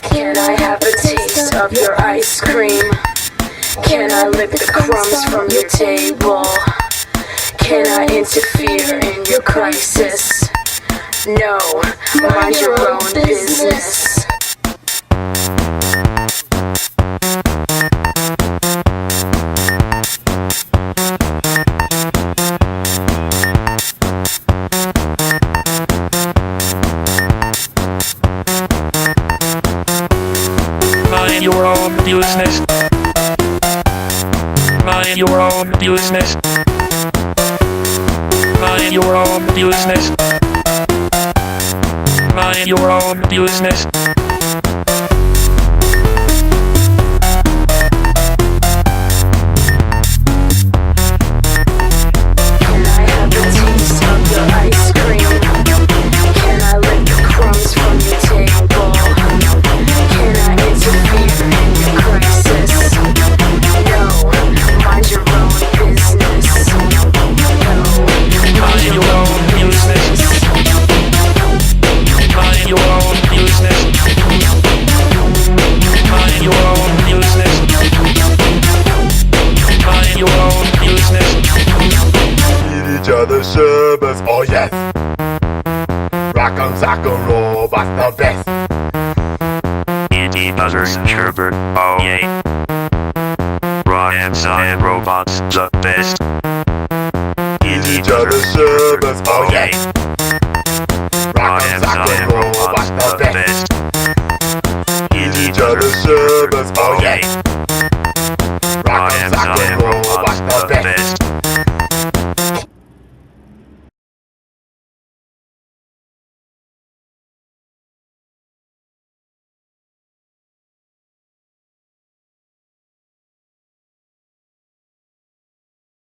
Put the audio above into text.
Can I have a taste of your ice cream? Can I lick the crumbs from your table? Can I interfere in your crisis? No, mind your own business. Mind your own business. Mind your own business. Mind your own business. Mind your own business. Can I have a taste of your ice cream? Can I lick the crumbs from your table? Can I interfere in your crisis? No, mind your own business. No, Mind your own business. Mind your own business. Mind your own business. Mind your own business. Eat each other's sherbets, oh yes. Rock 'em, sock 'em, robots the best. Eat each other's sherbet, oh yay. Rock and science robots, the best. Eat each other's sherbets, oh yay. yes. Rock Rock 'em, and sock 'em, science robots robots, the the best. best. Eat each other's sherbets, oh yes. Rock 'em, and sock 'em, science robots robots, the the best. best.